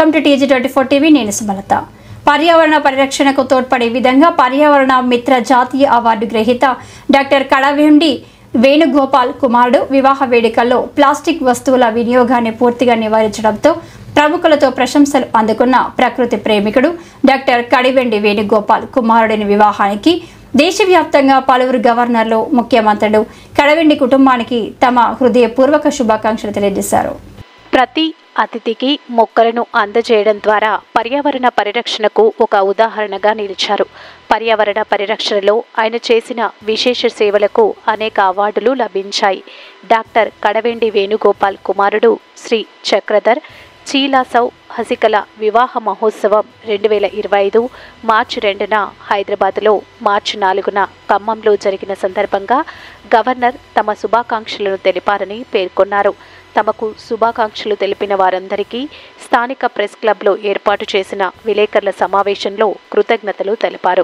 Welcome to TG24 TV. నేను సుమలత. పర్యావరణ పరిరక్షణకు తోడ్పడే విధంగా పర్యావరణ మిత్ర జాతీయ అవార్డు గ్రహీత డాక్టర్ కడవెండి వేణుగోపాల్ కుమారుడు వివాహ వేడుకల్లో ప్లాస్టిక్ వస్తువుల వినియోగాన్ని పూర్తిగా నివారించడంతో ప్రముఖులతో ప్రశంసలు అందుకున్న ప్రకృతి ప్రేమికుడు డాక్టర్ కడవెండి వేణుగోపాల్ కుమారుడిని వివాహానికి దేశవ్యాప్తంగా పలువురు గవర్నర్లు, ముఖ్యమంత్రులు కడవెండి కుటుంబానికి తమ హృదయపూర్వక శుభాకాంక్షలు తెలియజేశారు. ప్రతి అతిథికి మొక్కలను అందజేయడం ద్వారా పర్యావరణ పరిరక్షణకు ఒక ఉదాహరణగా నిలిచారు. పర్యావరణ పరిరక్షణలో ఆయన చేసిన విశేష సేవలకు అనేక అవార్డులు లభించాయి. డాక్టర్ కడవెండి వేణుగోపాల్ కుమారుడు శ్రీ చక్రధర్ చీలాసౌ హసికల వివాహ మహోత్సవం 2025 మార్చి 2న హైదరాబాద్లో, మార్చి 4న ఖమ్మంలో జరిగిన సందర్భంగా గవర్నర్ తమ శుభాకాంక్షలను తెలిపారని పేర్కొన్నారు. తమకు శుభాకాంక్షలు తెలిపిన వారందరికీ స్థానిక ప్రెస్ క్లబ్లో ఏర్పాటు చేసిన విలేకరుల సమావేశంలో కృతజ్ఞతలు తెలిపారు.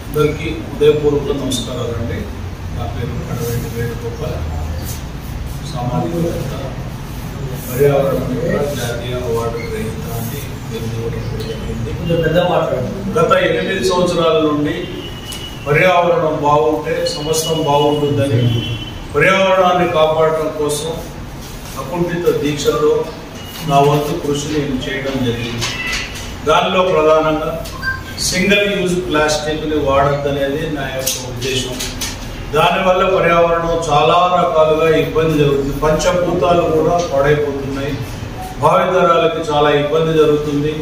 అందరికీ ఉదయపూర్వక నమస్కారాలండి. నా పేరు కడవెండి వేణుగోపాల్. సామాజిక పర్యావరణ జాతీయ అవార్డు గ్రహీత అని గత 8 సంవత్సరాల నుండి పర్యావరణం బాగుంటే సమస్తం బాగుంటుందని, పర్యావరణాన్ని కాపాడటం కోసం అకుంఠిత దీక్షతో నా వంతు కృషి నేను చేయడం జరిగింది. దానిలో ప్రధానంగా సింగిల్ యూజ్ ప్లాస్టిక్ని వాడద్దనేది నా యొక్క ఉద్దేశం. దానివల్ల పర్యావరణం చాలా రకాలుగా ఇబ్బంది జరుగుతుంది. పంచభూతాలు కూడా పాడైపోతున్నాయి. భావితరాలకి చాలా ఇబ్బంది జరుగుతుంది.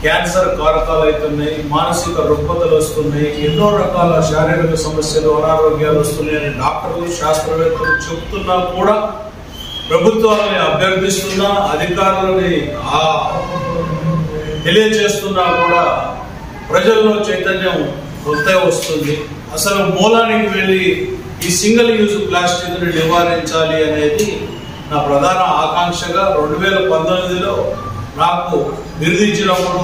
క్యాన్సర్ కారకాలు అవుతున్నాయి, మానసిక రుగ్మతలు వస్తున్నాయి, ఎన్నో రకాల శారీరక సమస్యలు, అనారోగ్యాలు వస్తున్నాయని డాక్టర్లు, శాస్త్రవేత్తలు చెప్తున్నా కూడా, ప్రభుత్వాలని అభ్యర్థిస్తున్నా, అధికారులని తెలియజేస్తున్నా కూడా ప్రజల్లో చైతన్యం వస్తుంది. అసలు మూలానికి వెళ్ళి ఈ సింగిల్ యూజ్ ప్లాస్టిక్ని నివారించాలి అనేది నా ప్రధాన ఆకాంక్షగా 2019లో నాకు బిరుదిచ్చినప్పుడు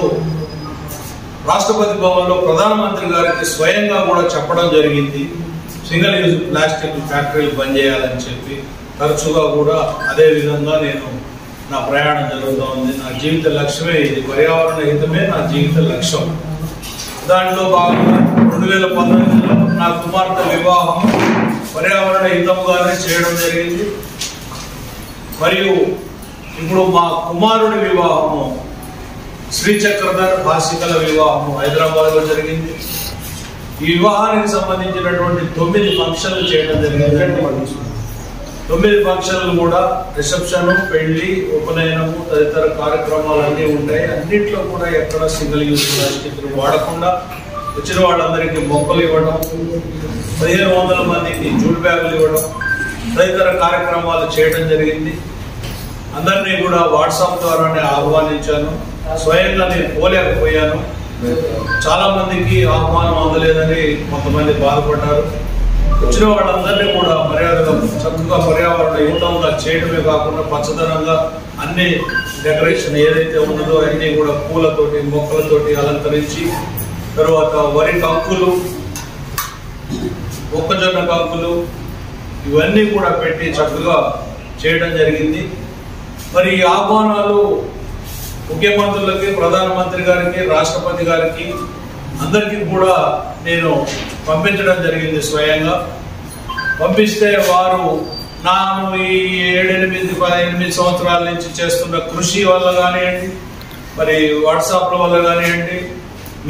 రాష్ట్రపతి భవన్లో ప్రధానమంత్రి గారికి స్వయంగా కూడా చెప్పడం జరిగింది. సింగిల్ యూజ్ ప్లాస్టిక్ ఫ్యాక్టరీలు బంద్ చేయాలని చెప్పి తరచుగా కూడా అదే విధంగా నేను నా ప్రయాణం జరుగుతూ ఉంది. నా జీవిత లక్ష్యమే ఇది. పర్యావరణ హితమే నా జీవిత లక్ష్యం. దాంట్లో భాగంగా 2019లో నా కుమార్తె వివాహం పర్యావరణ హితంగానే చేయడం జరిగింది. మరియు ఇప్పుడు మా కుమారుడి వివాహము, శ్రీ చక్రధర్ హాసికల వివాహము హైదరాబాద్లో జరిగింది. ఈ వివాహానికి సంబంధించినటువంటి 9 ఫంక్షన్లు చేయడం జరిగింది. 9 ఫంక్షన్లు కూడా రిసెప్షన్, పెళ్లి, ఉపనయనము తదితర కార్యక్రమాలన్నీ ఉంటాయి. అన్నింటిలో కూడా ఎక్కడ సింగిల్ యూజ్ ప్లాస్టిక్ వాడకుండా వచ్చిన వాళ్ళందరికీ మొక్కలు ఇవ్వడం, 1500 మందికి జూట్ బ్యాగులు ఇవ్వడం తదితర కార్యక్రమాలు చేయడం జరిగింది. అందరినీ కూడా వాట్సాప్ ద్వారానే ఆహ్వానించాను. స్వయంగా నేను పోలేకపోయాను. చాలా మందికి ఆహ్వానం అందలేదని కొంతమంది బాధపడ్డారు. వచ్చిన వాళ్ళందరినీ కూడా మర్యాదగా చక్కగా పర్యావరణ హితంగా చేయడమే కాకుండా పచ్చదనంగా అన్ని డెకరేషన్ ఏదైతే ఉన్నదో అన్నీ కూడా పూలతోటి, మొక్కలతోటి అలంకరించి, తర్వాత వరి కంకులు, మొక్కజొన్న కంకులు ఇవన్నీ కూడా పెట్టి చక్కగా చేయడం జరిగింది. మరి ఈ ఆహ్వానాలు ముఖ్యమంత్రులకి, ప్రధానమంత్రి గారికి, రాష్ట్రపతి గారికి అందరికీ కూడా నేను పంపించడం జరిగింది. స్వయంగా పంపిస్తే వారు నాను ఈ 7-8 సంవత్సరాల నుంచి చేస్తున్న కృషి వల్ల కానివ్వండి, మరి వాట్సాప్ల వల్ల కానివ్వండి,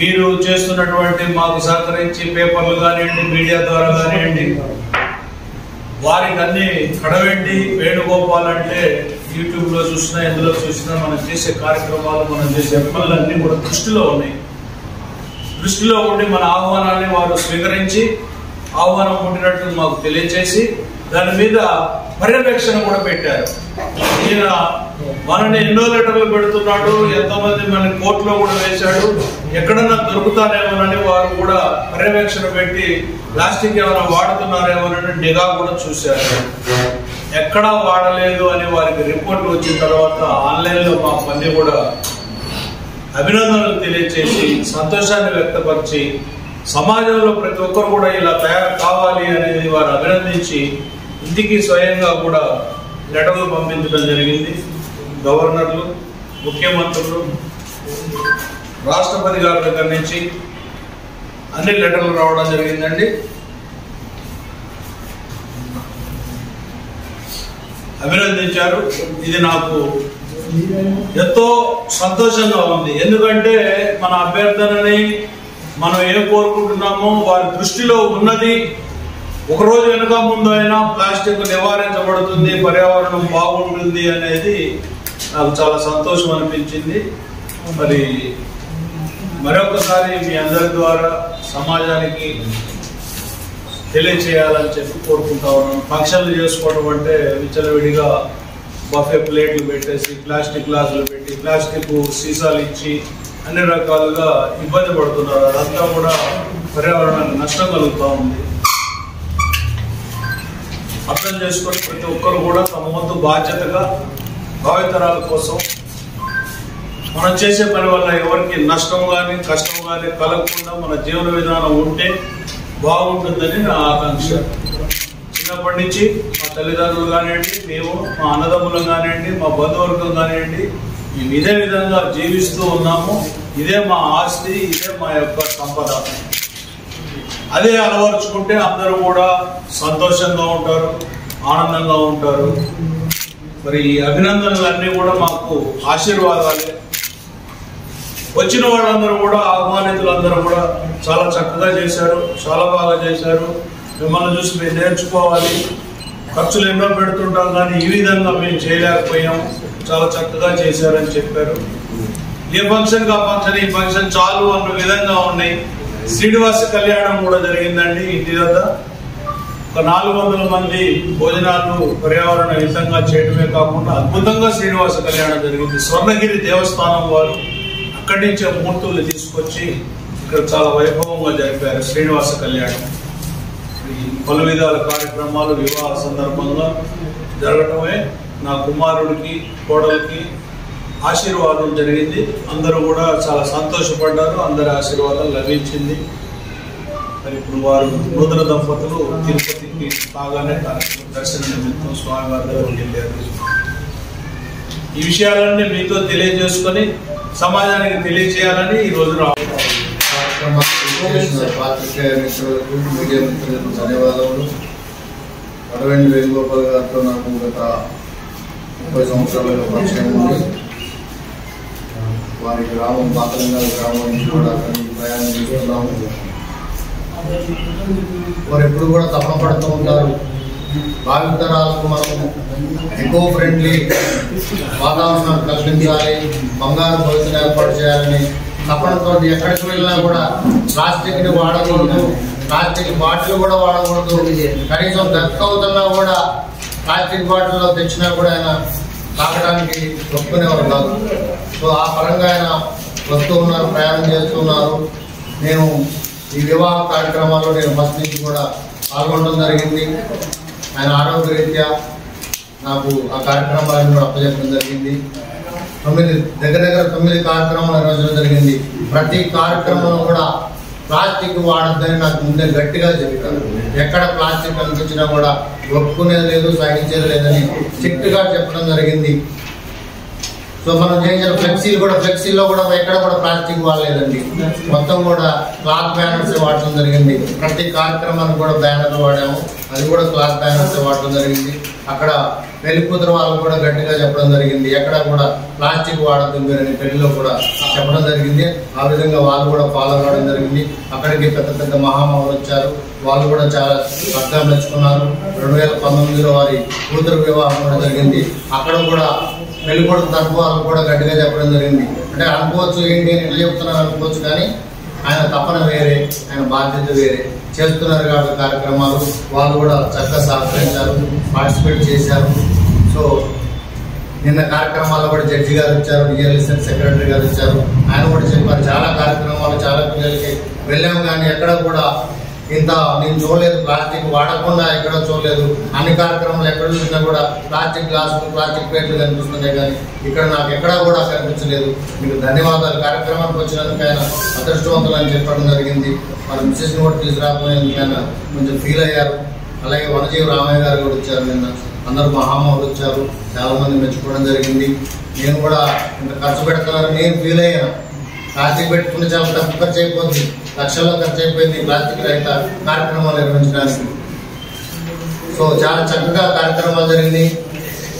మీరు చేస్తున్నటువంటి మాకు సహకరించి పేపర్లు కానివ్వండి, మీడియా ద్వారా కానివ్వండి, వారికి అన్ని కడవెండి వేణుగోపాల్ అంటే యూట్యూబ్లో చూసినా, ఎందులో చూసినా మనం చేసే కార్యక్రమాలు, మనం చేసే పనులన్నీ కూడా దృష్టిలో ఉన్నాయి. దృష్టిలో ఉండి మన ఆహ్వానాన్ని వారు స్వీకరించి, ఆహ్వానం ఉండినట్టు మాకు తెలియచేసి దాని మీద పర్యవేక్షణ కూడా పెట్టారు. ఈయన మనని ఎన్నో లెటర్లు పెడుతున్నాడు, ఎంతోమంది మన కోర్టులో కూడా వేశాడు, ఎక్కడన్నా దొరుకుతారేమోనని వారు కూడా పర్యవేక్షణ పెట్టి ప్లాస్టిక్ ఏమైనా వాడుతున్నారేమోనని నిఘా కూడా చూశారు. ఎక్కడా వాడలేదు అని వారికి రిపోర్ట్ వచ్చిన తర్వాత ఆన్లైన్లో మా పని కూడా అభినందనలు తెలియచేసి, సంతోషాన్ని వ్యక్తపరిచి, సమాజంలో ప్రతి ఒక్కరు కూడా ఇలా తయారు కావాలి అనేది వారు అభినందించి ఇంటికి స్వయంగా కూడా లెటర్లు పంపించడం జరిగింది. గవర్నర్లు, ముఖ్యమంత్రులు, రాష్ట్రపతి గారి దగ్గర నుంచి అన్ని లెటర్లు రావడం జరిగిందండి. అభినందించారు. ఇది నాకు ఎంతో సంతోషంగా ఉంది. ఎందుకంటే మన అభ్యర్థనని మనం ఏం కోరుకుంటున్నామో వారి దృష్టిలో ఉన్నది ఒకరోజు వెనుక ముందు అయినా ప్లాస్టిక్ నివారించబడుతుంది, పర్యావరణం బాగుంటుంది అనేది నాకు చాలా సంతోషం అనిపించింది. మరొకసారి మీ అందరి ద్వారా సమాజానికి తెలియచేయాలని చెప్పి కోరుకుంటా ఉన్నాను. ఫంక్షన్లు చేసుకోవడం అంటే విచ్చలవిడిగా బఫే ప్లేట్లు పెట్టేసి, ప్లాస్టిక్ గ్లాసులు పెట్టి, ప్లాస్టిక్ సీసాలు ఇచ్చి అన్ని రకాలుగా ఇబ్బంది పడుతున్నారు. అదంతా కూడా పర్యావరణానికి నష్టం కలుగుతూ ఉంది. అర్థం చేసుకొని ప్రతి ఒక్కరు కూడా తమ వంతు బాధ్యతగా భావితరాల కోసం మనం చేసే పని వల్ల ఎవరికి నష్టం కానీ కష్టం కానీ కలగకుండా మన జీవన విధానం ఉంటే బాగుంటుందని నా ఆకాంక్ష. చిన్నప్పటి నుంచి మా తల్లిదండ్రులు కానివ్వండి, మేము మా అన్నదమ్ములు కానివ్వండి, మా బంధువర్గం కానివ్వండి, మేము ఇదే విధంగా జీవిస్తూ ఉన్నాము. ఇదే మా ఆస్తి, ఇదే మా యొక్క సంపద. అదే అలవరుచుకుంటే అందరూ కూడా సంతోషంగా ఉంటారు, ఆనందంగా ఉంటారు. మరి ఈ అభినందనలన్నీ కూడా మాకు ఆశీర్వాదాలే. వచ్చిన వాళ్ళందరూ కూడా, ఆహ్వానితులందరూ కూడా చాలా చక్కగా చేశారు, చాలా బాగా చేశారు. మిమ్మల్ని చూసి మేము నేర్చుకోవాలి. ఖర్చులు ఎన్నో పెడుతుంటాం కానీ ఈ విధంగా మేము చేయలేకపోయాము, చాలా చక్కగా చేశారని చెప్పారు. ఏ ఫంక్షన్ కా ఫంక్షన్, ఈ ఫంక్షన్ చాలు అన్న విధంగా ఉన్నాయి. శ్రీనివాస కళ్యాణం కూడా జరిగిందండి ఇంటి వద్ద. ఒక 400 మంది భోజనాలు పర్యావరణ హితంగా చేయడమే కాకుండా అద్భుతంగా శ్రీనివాస కళ్యాణం జరిగింది. స్వర్ణగిరి దేవస్థానం వారు అక్కడి నుంచే మూర్తులు తీసుకొచ్చి ఇక్కడ చాలా వైభవంగా జరిపారు శ్రీనివాస కళ్యాణం. పలు విధాల కార్యక్రమాలు వివాహ సందర్భంగా జరగటమే నా కుమారుడికి, కోడలికి ఆశీర్వాదం జరిగింది. అందరూ కూడా చాలా సంతోషపడ్డారు, అందరి ఆశీర్వాదం లభించింది. మరి ఇప్పుడు వారు నూతన దంపతులు తిరుపతికి బాగానే దర్శన నిమిత్తం స్వామివారి దగ్గరికి వెళ్ళారు. ఈ విషయాలన్నీ మీతో తెలియజేసుకొని సమాజానికి తెలియజేయాలని ఈ రోజు మీడియా మిత్రులకు ధన్యవాదములు. కడవెండి వేణుగోపాల్ గారితో నాకు గత 30 సంవత్సరాలుగా పరిచయం ఉంది. వారి గ్రామం పాతలింగాల గ్రామం నుంచి కూడా ప్రయాణం చేస్తున్నాము. వారు ఎప్పుడు కూడా తపన పడుతూ ఉంటారు, భావితరాలకు మనం ఎకో ఫ్రెండ్లీ వాతావరణం కల్పించాలి, బంగారు భవిష్యత్తు ఏర్పాటు చేయాలని తపనతో ఎక్కడికి వెళ్ళినా కూడా ప్లాస్టిక్ ని వాడకూడదు, ప్లాస్టిక్ బాటిల్ కూడా వాడకూడదు, కనీసం దక్కవుతున్నా కూడా ప్లాస్టిక్ బాటిల్లో తెచ్చినా కూడా ఆయన తాగడానికి ఒప్పుకునేవారు కాదు. సో ఆ పరంగా ఆయన వస్తూ ఉన్నారు, ప్రయాణం చేస్తున్నారు. నేను ఈ వివాహ కార్యక్రమాల్లో నేను ఫస్ట్ నుంచి కూడా పాల్గొనడం జరిగింది. ఆయన ఆరోగ్యరీత్యా నాకు ఆ కార్యక్రమాలను కూడా అప్పచెప్పడం జరిగింది. దగ్గర 9 కార్యక్రమాలు నిర్వహించడం జరిగింది. ప్రతి కార్యక్రమంలో కూడా ప్లాస్టిక్ వాడద్దని నాకు ముందే గట్టిగా చెప్పారు. ఎక్కడ ప్లాస్టిక్ కనిపించినా కూడా ఒప్పుకునేది లేదు, సహించేది లేదని స్ట్రిక్ట్ గా చెప్పడం జరిగింది. సో మనం చేసిన ఫ్లెక్సీలో కూడా ఎక్కడ కూడా ప్లాస్టిక్ వాడలేదండి. మొత్తం కూడా క్లాత్ బ్యానర్స్ వాడటం జరిగింది. ప్రతి కార్యక్రమానికి కూడా బ్యానర్లు వాడాము, అది కూడా క్లాత్ బ్యానర్స్ వాడటం జరిగింది. అక్కడ పెళ్లి కూతురు వాళ్ళు కూడా గట్టిగా చెప్పడం జరిగింది, ఎక్కడ కూడా ప్లాస్టిక్ వాడద్దు మీరని పెళ్లిలో కూడా చెప్పడం జరిగింది. ఆ విధంగా వాళ్ళు కూడా ఫాలో కావడం జరిగింది. అక్కడికి పెద్ద మహామహులు వచ్చారు, వాళ్ళు కూడా చాలా చక్కగా మెచ్చుకున్నారు. 2019లో వారి కూతురు వివాహం కూడా జరిగింది. అక్కడ కూడా పెళ్లి కొడుకు తరఫు వాళ్ళు కూడా గట్టిగా చెప్పడం జరిగింది. అంటే అనుకోవచ్చు, ఏంటి నేను ఇట్లా చెప్తున్నాను అనుకోవచ్చు, కానీ ఆయన తపన వేరే, ఆయన బాధ్యత వేరే. చేస్తున్నారు కాబట్టి కార్యక్రమాలు వాళ్ళు కూడా చక్కగా సహకరించారు, పార్టిసిపేట్ చేశారు. సో నిన్న కార్యక్రమాల్లో కూడా జడ్జి గారు వచ్చారు, డిఎల్ఎస్ సెక్రటరీ గారు వచ్చారు. ఆయన కూడా చెప్పారు చాలా కార్యక్రమాలు చాలా పిల్లలకి వెళ్ళాము, కానీ ఎక్కడ కూడా ఇంత నేను చూడలేదు, ప్లాస్టిక్ వాడకుండా ఎక్కడ చూడలేదు. అన్ని కార్యక్రమాలు ఎక్కడ చూసినా కూడా ప్లాస్టిక్ గ్లాసులు, ప్లాస్టిక్ ప్లేట్లు కనిపిస్తున్నాయి, కానీ ఇక్కడ నాకు ఎక్కడా కూడా కనిపించలేదు. మీకు ధన్యవాదాలు. కార్యక్రమానికి వచ్చినందుకు ఆయన అదృష్టవంతులు అని చెప్పడం జరిగింది. మన మిసెస్ కూడా తీసుకురాకపోయినందుకు ఆయన కొంచెం ఫీల్ అయ్యారు. అలాగే వనజీవి రామయ్య గారు కూడా వచ్చారు నిన్న. అందరూ మహామహులు వచ్చారు, చాలా మంది మెచ్చుకోవడం జరిగింది. నేను కూడా ఇంత ఖర్చు పెడుతున్నారని నేను ఫీల్ అయ్యాను. ప్లాస్టిక్ పెట్టుకుంటే చాలా తక్కువ ఖర్చు అయిపోతుంది, లక్షల్లో ఖర్చు అయిపోయింది ప్లాస్టిక్ రహిత కార్యక్రమాలు నిర్వహించడానికి. సో చాలా చక్కగా కార్యక్రమాలు జరిగింది.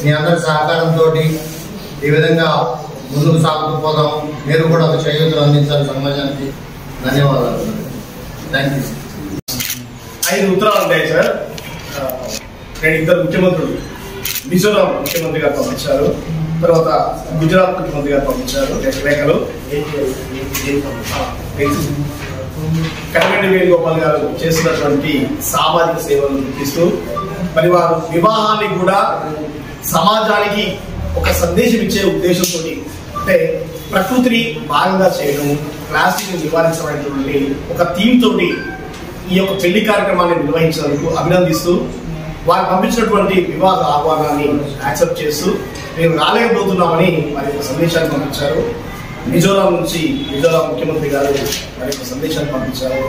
మీ అందరి సహకారంతో ఈ విధంగా ముందుకు సాగుతూ పోదాం. మీరు కూడా ఒక చేయూతను అందించాలి సమాజానికి. ధన్యవాదాలు. Thank you. 5 ఉత్తరాలు ఉంటాయి సార్. నేను 2 ముఖ్యమంత్రులు, మిజోరాం ముఖ్యమంత్రి గారు పంపించారు, తర్వాత గుజరాత్ ముఖ్యమంత్రి గారు పంపించారు లేఖలు. కడగండి వేణుగోపాల్ గారు చేస్తున్నటువంటి సామాజిక సేవలను గుర్తిస్తూ మరి వారు వివాహాన్ని కూడా సమాజానికి ఒక సందేశం ఇచ్చే ఉద్దేశంతో, అంటే ప్రకృతిని భాగంగా చేయడం, ప్లాస్టిక్ నివారించబడినటువంటి ఒక థీమ్ తోటి ఈ యొక్క పెళ్లి కార్యక్రమాన్ని నిర్వహించినందుకు అభినందిస్తూ వారు పంపించినటువంటి వివాహ ఆహ్వానాన్ని యాక్సెప్ట్ చేస్తూ మేము రాలేకపోతున్నామని వారి యొక్క సందేశాన్ని పంపించారు. మిజోరాం నుంచి మిజోరాం ముఖ్యమంత్రి గారు వారి యొక్క సందేశాన్ని పంపించారు.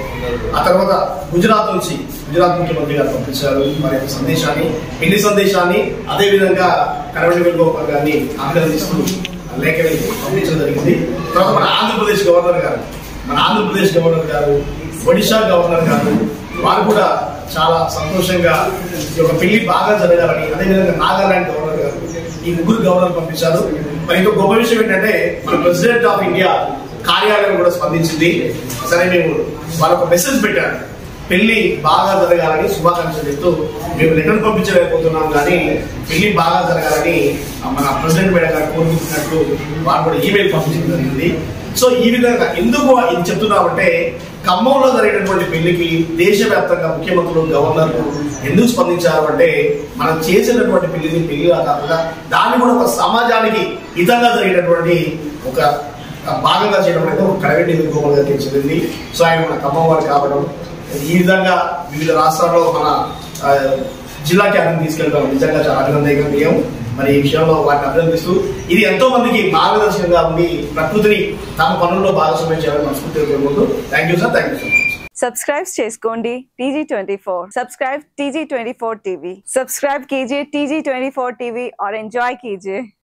ఆ తర్వాత గుజరాత్ నుంచి గుజరాత్ ముఖ్యమంత్రి గారు పంపించారు వారి యొక్క సందేశాన్ని, పెళ్లి సందేశాన్ని. అదేవిధంగా కడగండి వేణుగోపాల్ గారిని అభినందిస్తూ లేఖని పంపించడం జరిగింది. తర్వాత మన ఆంధ్రప్రదేశ్ గవర్నర్ గారు, ఒడిశా గవర్నర్ గారు వారు కూడా చాలా సంతోషంగా ఈ యొక్క పెళ్లి బాగా జరగాలని, అదేవిధంగా నాగాలాండ్ గవర్నర్ గారు, ఈ 3 గవర్నర్లు పంపించారు. మరి ఇంకో గొప్ప విషయం ఏంటంటే మన ప్రెసిడెంట్ ఆఫ్ ఇండియా కార్యాలయం కూడా స్పందించింది. సరే మేము వాళ్ళొక మెసేజ్ పెట్టారు, పెళ్లి బాగా జరగాలని శుభాకాంక్షలు చెప్తూ మేము లెటర్ పంపించలేకపోతున్నాం కానీ పెళ్లి బాగా జరగాలని మన ప్రెసిడెంట్ మేడం గారు కోరుకుంటున్నట్లు వారు కూడా ఈమెయిల్ పంపించడం జరిగింది. సో ఈ విధంగా ఎందుకు ఇది చెప్తున్నామంటే, ఖమ్మంలో జరిగినటువంటి పెళ్లికి దేశవ్యాప్తంగా ముఖ్యమంత్రులు, గవర్నర్లు ఎందుకు స్పందించారు అంటే, మనం చేసినటువంటి పెళ్లిగా కాకుండా దాన్ని కూడా ఒక సమాజానికి హితంగా జరిగినటువంటి ఒక భాగంగా చేయడం అనేది ఒక కడగండి వేణుగోపాల్ గారికి చెందింది. సో ఆయన మన ఖమ్మం వారు కావడం, ఈ విధంగా వివిధ రాష్ట్రాల్లో మన జిల్లా క్యాబినెట్ తీసుకెళ్తాం నిజంగా చాలా అభినందనీయం. మరి ఈ విషయంలో వాటిని అభినందిస్తూ ఇది ఎంతో మందికి మార్గదర్శకంగా ఉండి ప్రకృతిని తమ పనుల్లో భాగస్వామ్యం చేయాలని మనస్ఫూర్తిగా కోరుకుంటూ thank you sir. Thank you so much. Subscribe చేసుకోండి TG24. Subscribe TG24 TV. Subscribe कीजिए TG24 TV और एंजॉय कीजिए.